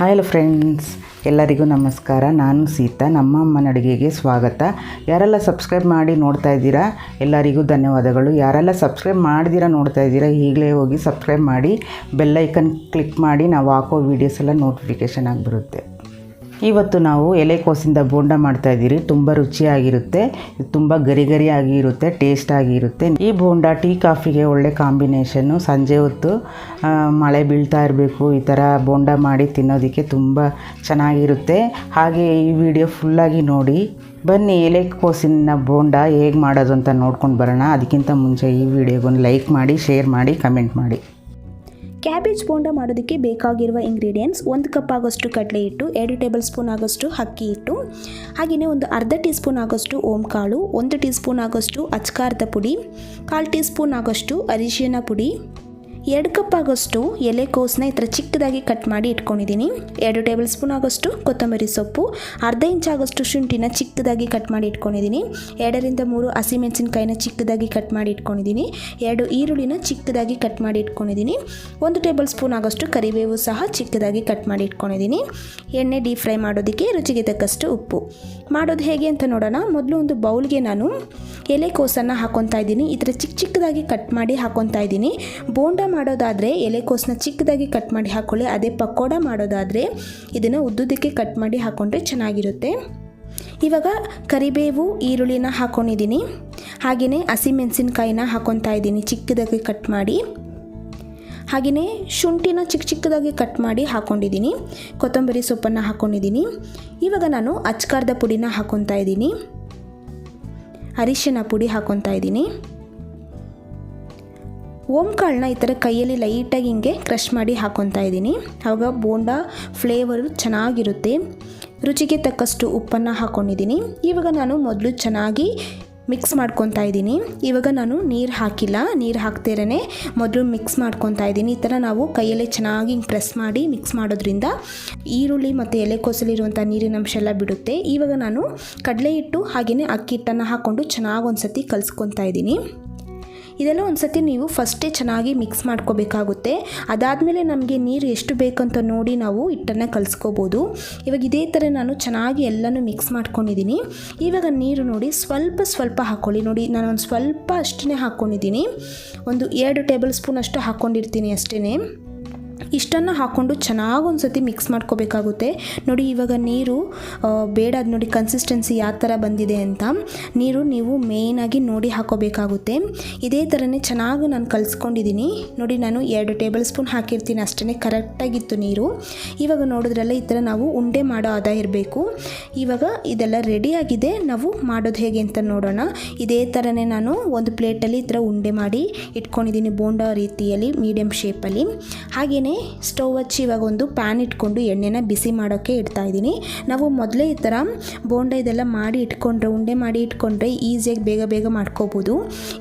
Hello friends, ಎಲ್ಲರಿಗೂ ನಮಸ್ಕಾರ. ನಾನು ಸೀತಾ. ನಮ್ಮ ಅಮ್ಮನ ಅಡುಗೆಗೆ ಸ್ವಾಗತ. ಯಾರೆಲ್ಲ ಸಬ್ಸ್ಕ್ರೈಬ್ ಮಾಡಿ ನೋಡ್ತಾ ಇದ್ದೀರಾ ಎಲ್ಲರಿಗೂ ಧನ್ಯವಾದಗಳು. ಯಾರೆಲ್ಲ ಸಬ್ಸ್ಕ್ರೈಬ್ ಮಾಡ್ದಿರಾ ನೋಡ್ತಾ ಇದ್ದೀರಾ ಈಗಲೇ ಹೋಗಿ ಸಬ್ಸ್ಕ್ರೈಬ್ ಮಾಡಿ ಬೆಲ್ ಐಕನ್ ಕ್ಲಿಕ್ ಮಾಡಿ ನಾವು ಹಾಕೋ ವೀಡಿಯೋಸ್ ಎಲ್ಲ ನೋಟಿಫಿಕೇಷನ್ ಆಗಿಬರುತ್ತೆ. ಇವತ್ತು ನಾವು ಎಲೆಕೋಸಿಂದ ಬೋಂಡ ಮಾಡ್ತಾಯಿದ್ದೀರಿ. ತುಂಬ ರುಚಿಯಾಗಿರುತ್ತೆ, ತುಂಬ ಗರಿ ಗರಿಯಾಗಿ ಇರುತ್ತೆ, ಟೇಸ್ಟಾಗಿರುತ್ತೆ. ಈ ಬೋಂಡ ಟೀ ಕಾಫಿಗೆ ಒಳ್ಳೆ ಕಾಂಬಿನೇಷನ್ನು. ಸಂಜೆ ಹೊತ್ತು ಮಳೆ ಬೀಳ್ತಾ ಇರಬೇಕು, ಈ ಥರ ಬೋಂಡ ಮಾಡಿ ತಿನ್ನೋದಕ್ಕೆ ತುಂಬ ಚೆನ್ನಾಗಿರುತ್ತೆ. ಹಾಗೆ ಈ ವಿಡಿಯೋ ಫುಲ್ಲಾಗಿ ನೋಡಿ. ಬನ್ನಿ ಎಲೆಕೋಸಿನ ಬೋಂಡ ಹೇಗೆ ಮಾಡೋದು ಅಂತ ನೋಡ್ಕೊಂಡು ಬರೋಣ. ಅದಕ್ಕಿಂತ ಮುಂಚೆ ಈ ವಿಡಿಯೋಗೊಂದು ಲೈಕ್ ಮಾಡಿ, ಶೇರ್ ಮಾಡಿ, ಕಮೆಂಟ್ ಮಾಡಿ. ಕ್ಯಾಬೇಜ್ ಬೋಂಡ ಮಾಡೋದಕ್ಕೆ ಬೇಕಾಗಿರುವ ಇಂಗ್ರೀಡಿಯೆಂಟ್ಸ್: 1 ಕಪ್ ಆಗೋಷ್ಟು ಕಡಲೆ ಹಿಟ್ಟು, 2 ಟೇಬಲ್ ಸ್ಪೂನ್ ಆಗೋಷ್ಟು ಅಕ್ಕಿ ಹಿಟ್ಟು, ಹಾಗೆಯೇ ಒಂದು ಅರ್ಧ ಟೀ ಸ್ಪೂನ್ ಆಗೋಷ್ಟು ಓಂಕಾಳು, 1 ಟೀ ಸ್ಪೂನ್ ಆಗೋಷ್ಟು ಅಚ್ಕಾರದ ಪುಡಿ, 1/4 ಟೀ ಸ್ಪೂನ್ ಆಗೋಷ್ಟು ಅರಿಶಿನ ಪುಡಿ, 2 ಕಪ್ ಆಗೋಷ್ಟು ಎಲೆಕೋಸನ್ನ ಈ ಥರ ಚಿಕ್ಕದಾಗಿ ಕಟ್ ಮಾಡಿ ಇಟ್ಕೊಂಡಿದ್ದೀನಿ, 2 ಟೇಬಲ್ ಸ್ಪೂನ್ ಆಗೋಷ್ಟು ಕೊತ್ತಂಬರಿ ಸೊಪ್ಪು, ಅರ್ಧ ಇಂಚ್ ಆಗೋಷ್ಟು ಶುಂಠಿನ ಚಿಕ್ಕದಾಗಿ ಕಟ್ ಮಾಡಿ ಇಟ್ಕೊಂಡಿದ್ದೀನಿ, 2 ರಿಂದ 3 ಹಸಿಮೆಣಸಿನಕಾಯಿನ ಚಿಕ್ಕದಾಗಿ ಕಟ್ ಮಾಡಿ ಇಟ್ಕೊಂಡಿದ್ದೀನಿ, 2 ಈರುಳ್ಳಿನ ಚಿಕ್ಕದಾಗಿ ಕಟ್ ಮಾಡಿ ಇಟ್ಕೊಂಡಿದ್ದೀನಿ, 1 ಟೇಬಲ್ ಸ್ಪೂನ್ ಆಗೋಷ್ಟು ಕರಿಬೇವು ಸಹ ಚಿಕ್ಕದಾಗಿ ಕಟ್ ಮಾಡಿ ಇಟ್ಕೊಂಡಿದ್ದೀನಿ. ಎಣ್ಣೆ ಡೀಪ್ ಫ್ರೈ ಮಾಡೋದಕ್ಕೆ ರುಚಿಗೆ ತಕ್ಕಷ್ಟು ಉಪ್ಪು. ಮಾಡೋದು ಹೇಗೆ ಅಂತ ನೋಡೋಣ. ಮೊದಲು ಒಂದು ಬೌಲ್ಗೆ ನಾನು ಎಲೆಕೋಸನ್ನು ಹಾಕೊತಾ ಇದ್ದೀನಿ. ಈ ಥರ ಚಿಕ್ಕದಾಗಿ ಕಟ್ ಮಾಡಿ ಹಾಕೊತಾ ಇದ್ದೀನಿ. ಬೋಂಡ ಮಾಡೋದಾದರೆ ಎಲೆಕೋಸನ್ನ ಚಿಕ್ಕದಾಗಿ ಕಟ್ ಮಾಡಿ ಹಾಕ್ಕೊಳ್ಳಿ. ಅದೇ ಪಕೋಡ ಮಾಡೋದಾದರೆ ಇದನ್ನು ಉದ್ದುದಕ್ಕೆ ಕಟ್ ಮಾಡಿ ಹಾಕ್ಕೊಂಡ್ರೆ ಚೆನ್ನಾಗಿರುತ್ತೆ. ಇವಾಗ ಕರಿಬೇವು, ಈರುಳ್ಳಿನ ಹಾಕ್ಕೊಂಡಿದ್ದೀನಿ. ಹಾಗೆಯೇ ಹಸಿಮೆಣಸಿನಕಾಯಿನ ಹಾಕ್ಕೊತಾ ಇದ್ದೀನಿ ಚಿಕ್ಕದಾಗಿ ಕಟ್ ಮಾಡಿ. ಹಾಗೆಯೇ ಶುಂಠಿನ ಚಿಕ್ಕದಾಗಿ ಕಟ್ ಮಾಡಿ ಹಾಕ್ಕೊಂಡಿದ್ದೀನಿ. ಕೊತ್ತಂಬರಿ ಸೊಪ್ಪನ್ನು ಹಾಕ್ಕೊಂಡಿದ್ದೀನಿ. ಇವಾಗ ನಾನು ಅಚ್ಕಾರದ ಪುಡಿನ ಹಾಕ್ಕೊತಾ ಇದ್ದೀನಿ. ಅರಿಶಿನ ಪುಡಿ ಹಾಕ್ಕೊತಾ ಇದ್ದೀನಿ. ಓಂಕಾಳನ್ನ ಈ ಥರ ಕೈಯಲ್ಲಿ ಲೈಟಾಗಿ ಹಿಂಗೆ ಕ್ರಷ್ ಮಾಡಿ ಹಾಕ್ಕೊತಾ ಇದ್ದೀನಿ. ಆವಾಗ ಬೋಂಡ ಫ್ಲೇವರು ಚೆನ್ನಾಗಿರುತ್ತೆ. ರುಚಿಗೆ ತಕ್ಕಷ್ಟು ಉಪ್ಪನ್ನು ಹಾಕ್ಕೊಂಡಿದ್ದೀನಿ. ಇವಾಗ ನಾನು ಮೊದಲು ಚೆನ್ನಾಗಿ ಮಿಕ್ಸ್ ಮಾಡ್ಕೊತಾ ಇದ್ದೀನಿ. ಇವಾಗ ನಾನು ನೀರು ಹಾಕಿಲ್ಲ, ನೀರು ಹಾಕ್ತಿರೇ ಮೊದಲು ಮಿಕ್ಸ್ ಮಾಡ್ಕೊತಾ ಇದ್ದೀನಿ. ಈ ಥರ ನಾವು ಕೈಯಲ್ಲೇ ಚೆನ್ನಾಗಿ ಪ್ರೆಸ್ ಮಾಡಿ ಮಿಕ್ಸ್ ಮಾಡೋದ್ರಿಂದ ಈರುಳ್ಳಿ ಮತ್ತು ಎಲೆಕೋಸಲ್ಲಿರುವಂಥ ನೀರಿನ ಅಂಶ ಎಲ್ಲ ಬಿಡುತ್ತೆ. ಇವಾಗ ನಾನು ಕಡಲೆ ಹಿಟ್ಟು ಹಾಗೆಯೇ ಅಕ್ಕಿ ಹಿಟ್ಟನ್ನು ಹಾಕ್ಕೊಂಡು ಚೆನ್ನಾಗಿ ಒಂದು ಸತಿ ಕಲಿಸ್ಕೊತಾ ಇದ್ದೀನಿ. ಇದೆಲ್ಲ ಒಂದು ಸತಿ ನೀವು ಫಸ್ಟೇ ಚೆನ್ನಾಗಿ ಮಿಕ್ಸ್ ಮಾಡ್ಕೋಬೇಕಾಗುತ್ತೆ. ಅದಾದಮೇಲೆ ನಮಗೆ ನೀರು ಎಷ್ಟು ಬೇಕಂತ ನೋಡಿ ನಾವು ಹಿಟ್ಟನ್ನು ಕಲಿಸ್ಕೋಬೋದು. ಇವಾಗ ಇದೇ ಥರ ನಾನು ಚೆನ್ನಾಗಿ ಎಲ್ಲನೂ ಮಿಕ್ಸ್ ಮಾಡ್ಕೊಂಡಿದ್ದೀನಿ. ಇವಾಗ ನೀರು ನೋಡಿ ಸ್ವಲ್ಪ ಹಾಕ್ಕೊಳ್ಳಿ. ನೋಡಿ ನಾನು ಒಂದು ಸ್ವಲ್ಪ ಅಷ್ಟೇ ಹಾಕ್ಕೊಂಡಿದ್ದೀನಿ. ಒಂದು 2 ಟೇಬಲ್ ಸ್ಪೂನ್ ಅಷ್ಟು ಹಾಕ್ಕೊಂಡಿರ್ತೀನಿ ಅಷ್ಟೇ. ಇಷ್ಟನ್ನು ಹಾಕ್ಕೊಂಡು ಚೆನ್ನಾಗಿ ಒಂದು ಸತಿ ಮಿಕ್ಸ್ ಮಾಡ್ಕೋಬೇಕಾಗುತ್ತೆ. ನೋಡಿ ಇವಾಗ ನೀರು ಬೇಡ, ಅದು ನೋಡಿ ಕನ್ಸಿಸ್ಟೆನ್ಸಿ ಯಾವ ಥರ ಬಂದಿದೆ ಅಂತ. ನೀರು ನೀವು ಮೇಯ್ನಾಗಿ ನೋಡಿ ಹಾಕೋಬೇಕಾಗುತ್ತೆ. ಇದೇ ಥರನೇ ಚೆನ್ನಾಗಿ ನಾನು ಕಲಿಸ್ಕೊಂಡಿದ್ದೀನಿ. ನೋಡಿ ನಾನು 2 ಟೇಬಲ್ ಸ್ಪೂನ್ ಹಾಕಿರ್ತೀನಿ ಅಷ್ಟೇ, ಕರೆಕ್ಟಾಗಿತ್ತು ನೀರು. ಇವಾಗ ನೋಡಿದ್ರಲ್ಲ ಈ ಥರ ನಾವು ಉಂಡೆ ಮಾಡೋ ಹದ ಇರಬೇಕು. ಇವಾಗ ಇದೆಲ್ಲ ರೆಡಿಯಾಗಿದೆ. ನಾವು ಮಾಡೋದು ಹೇಗೆ ಅಂತ ನೋಡೋಣ. ಇದೇ ಥರನೇ ನಾನು ಒಂದು ಪ್ಲೇಟಲ್ಲಿ ಈ ಥರ ಉಂಡೆ ಮಾಡಿ ಇಟ್ಕೊಂಡಿದ್ದೀನಿ, ಬೋಂಡ ರೀತಿಯಲ್ಲಿ ಮೀಡಿಯಮ್ ಶೇಪಲ್ಲಿ. ಹಾಗೆಯೇ ಸ್ಟವ್ ಹಚ್ಚಿ ಇವಾಗ ಒಂದು ಪ್ಯಾನ್ ಇಟ್ಕೊಂಡು ಎಣ್ಣೆನ ಬಿಸಿ ಮಾಡೋಕ್ಕೆ ಇಡ್ತಾ ಇದ್ದೀನಿ. ನಾವು ಮೊದಲೇ ಈ ಥರ ಬೋಂಡ ಇದೆಲ್ಲ ಮಾಡಿ ಇಟ್ಕೊಂಡ್ರೆ, ಉಂಡೆ ಮಾಡಿ ಇಟ್ಕೊಂಡ್ರೆ ಈಸಿಯಾಗಿ ಬೇಗ ಮಾಡ್ಕೋಬೋದು.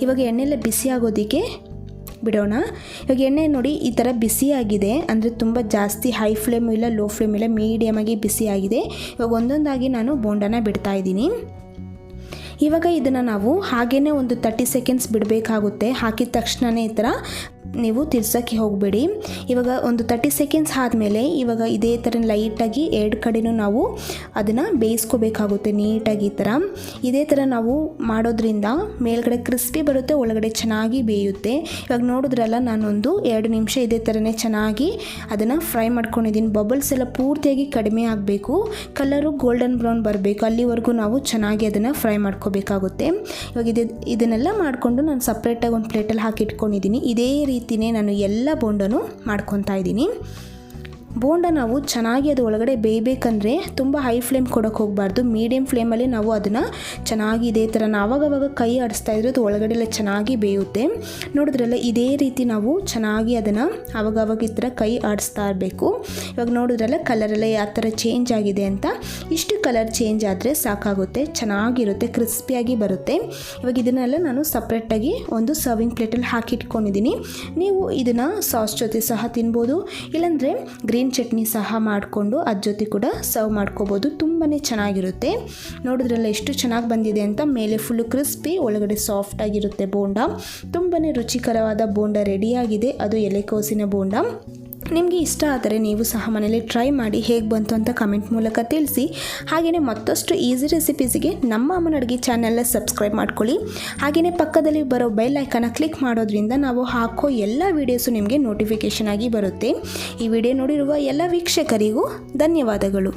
ಇವಾಗ ಎಣ್ಣೆಲ್ಲ ಬಿಸಿ ಆಗೋದಕ್ಕೆ ಬಿಡೋಣ. ಇವಾಗ ಎಣ್ಣೆ ನೋಡಿ ಈ ಥರ ಬಿಸಿಯಾಗಿದೆ, ಅಂದರೆ ತುಂಬ ಜಾಸ್ತಿ ಹೈ ಫ್ಲೇಮು ಇಲ್ಲ, ಲೋ ಫ್ಲೇಮ್ ಇಲ್ಲ, ಮೀಡಿಯಮಾಗಿ ಬಿಸಿಯಾಗಿದೆ. ಇವಾಗ ಒಂದೊಂದಾಗಿ ನಾನು ಬೋಂಡನ ಬಿಡ್ತಾ ಇದ್ದೀನಿ. ಇವಾಗ ಇದನ್ನು ನಾವು ಹಾಗೇ ಒಂದು 30 ಸೆಕೆಂಡ್ಸ್ ಬಿಡಬೇಕಾಗುತ್ತೆ. ಹಾಕಿದ ತಕ್ಷಣವೇ ಈ ಥರ ನೀವು ತಿರ್ಸೋಕ್ಕೆ ಹೋಗಬೇಡಿ. ಇವಾಗ ಒಂದು 30 ಸೆಕೆಂಡ್ಸ್ ಆದಮೇಲೆ ಇವಾಗ ಇದೇ ಥರ ಲೈಟಾಗಿ 2 ಕಡೆನೂ ನಾವು ಅದನ್ನು ಬೇಯಿಸ್ಕೋಬೇಕಾಗುತ್ತೆ ನೀಟಾಗಿ. ಈ ಥರ ಇದೇ ಥರ ನಾವು ಮಾಡೋದ್ರಿಂದ ಮೇಲ್ಗಡೆ ಕ್ರಿಸ್ಪಿ ಬರುತ್ತೆ, ಒಳಗಡೆ ಚೆನ್ನಾಗಿ ಬೇಯುತ್ತೆ. ಇವಾಗ ನೋಡಿದ್ರಲ್ಲ ನಾನೊಂದು 2 ನಿಮಿಷ ಇದೇ ಥರನೇ ಚೆನ್ನಾಗಿ ಅದನ್ನು ಫ್ರೈ ಮಾಡ್ಕೊಂಡಿದ್ದೀನಿ. ಬಬಲ್ಸ್ ಎಲ್ಲ ಪೂರ್ತಿಯಾಗಿ ಕಡಿಮೆ ಆಗಬೇಕು, ಕಲರು ಗೋಲ್ಡನ್ ಬ್ರೌನ್ ಬರಬೇಕು, ಅಲ್ಲಿವರೆಗೂ ನಾವು ಚೆನ್ನಾಗಿ ಅದನ್ನು ಫ್ರೈ ಮಾಡ್ಕೋಬೇಕಾಗುತ್ತೆ. ಇವಾಗ ಇದನ್ನೆಲ್ಲ ಮಾಡಿಕೊಂಡು ನಾನು ಸಪ್ರೇಟಾಗಿ ಒಂದು ಪ್ಲೇಟಲ್ಲಿ ಹಾಕಿಟ್ಕೊಂಡಿದ್ದೀನಿ. ಇದೇ ರೀತಿಯೇ ನಾನು ಎಲ್ಲ ಬೋಂಡನೂ ಮಾಡ್ಕೊತಾ ಇದ್ದೀನಿ. ಬೋಂಡ ನಾವು ಚೆನ್ನಾಗಿ ಅದು ಒಳಗಡೆ ಬೇಯಬೇಕಂದ್ರೆ ತುಂಬ ಹೈ ಫ್ಲೇಮ್ ಕೊಡೋಕ್ಕೆ ಹೋಗಬಾರ್ದು. ಮೀಡಿಯಮ್ ಫ್ಲೇಮಲ್ಲಿ ನಾವು ಅದನ್ನು ಚೆನ್ನಾಗಿ ಇದೇ ಥರ ಆವಾಗವಾಗ ಕೈ ಆಡಿಸ್ತಾ ಇದ್ರೆ ಅದು ಒಳಗಡೆ ಎಲ್ಲ ಚೆನ್ನಾಗಿ ಬೇಯುತ್ತೆ. ನೋಡಿದ್ರಲ್ಲ ಇದೇ ರೀತಿ ನಾವು ಚೆನ್ನಾಗಿ ಅದನ್ನು ಆವಾಗವಾಗ ಈ ಥರ ಕೈ ಆಡಿಸ್ತಾ ಇರಬೇಕು. ಇವಾಗ ನೋಡಿದ್ರಲ್ಲ ಕಲರೆಲ್ಲ ಯಾವ ಥರ ಚೇಂಜ್ ಆಗಿದೆ ಅಂತ. ಇಷ್ಟು ಕಲರ್ ಚೇಂಜ್ ಆದರೆ ಸಾಕಾಗುತ್ತೆ, ಚೆನ್ನಾಗಿರುತ್ತೆ, ಕ್ರಿಸ್ಪಿಯಾಗಿ ಬರುತ್ತೆ. ಇವಾಗ ಇದನ್ನೆಲ್ಲ ನಾನು ಸಪ್ರೇಟಾಗಿ ಒಂದು ಸರ್ವಿಂಗ್ ಪ್ಲೇಟಲ್ಲಿ ಹಾಕಿಟ್ಕೊಂಡಿದ್ದೀನಿ. ನೀವು ಇದನ್ನು ಸಾಸ್ ಜೊತೆ ಸಹ ತಿನ್ಬೋದು, ಇಲ್ಲಾಂದರೆ ಗ್ರೀನ್ ಚಟ್ನಿ ಸಹ ಮಾಡಿಕೊಂಡು ಅದ್ರ ಜೊತೆ ಕೂಡ ಸರ್ವ್ ಮಾಡ್ಕೋಬೋದು. ತುಂಬಾ ಚೆನ್ನಾಗಿರುತ್ತೆ. ನೋಡಿದ್ರಲ್ಲ ಎಷ್ಟು ಚೆನ್ನಾಗಿ ಬಂದಿದೆ ಅಂತ. ಮೇಲೆ ಫುಲ್ಲು ಕ್ರಿಸ್ಪಿ, ಒಳಗಡೆ ಸಾಫ್ಟಾಗಿರುತ್ತೆ ಬೋಂಡ. ತುಂಬಾ ರುಚಿಕರವಾದ ಬೋಂಡ ರೆಡಿಯಾಗಿದೆ. ಅದು ಎಲೆಕೋಸಿನ ಬೋಂಡ. ನಿಮಗೆ ಇಷ್ಟ ಆದರೆ ನೀವು ಸಹ ಮನೇಲಿ ಟ್ರೈ ಮಾಡಿ ಹೇಗೆ ಬಂತು ಅಂತ ಕಮೆಂಟ್ ಮೂಲಕ ತಿಳಿಸಿ. ಹಾಗೆಯೇ ಮತ್ತಷ್ಟು ಈಸಿ ರೆಸಿಪೀಸಿಗೆ ನಮ್ಮ ಅಮ್ಮನ ಅಡುಗೆ ಚಾನೆಲ್ನ ಸಬ್ಸ್ಕ್ರೈಬ್ ಮಾಡ್ಕೊಳ್ಳಿ. ಹಾಗೆಯೇ ಪಕ್ಕದಲ್ಲಿ ಬರೋ ಬೆಲ್ ಐಕನ್ನ ಕ್ಲಿಕ್ ಮಾಡೋದ್ರಿಂದ ನಾವು ಹಾಕೋ ಎಲ್ಲ ವೀಡಿಯೋಸು ನಿಮಗೆ ನೋಟಿಫಿಕೇಷನ್ ಆಗಿ ಬರುತ್ತೆ. ಈ ವಿಡಿಯೋ ನೋಡಿರುವ ಎಲ್ಲ ವೀಕ್ಷಕರಿಗೂ ಧನ್ಯವಾದಗಳು.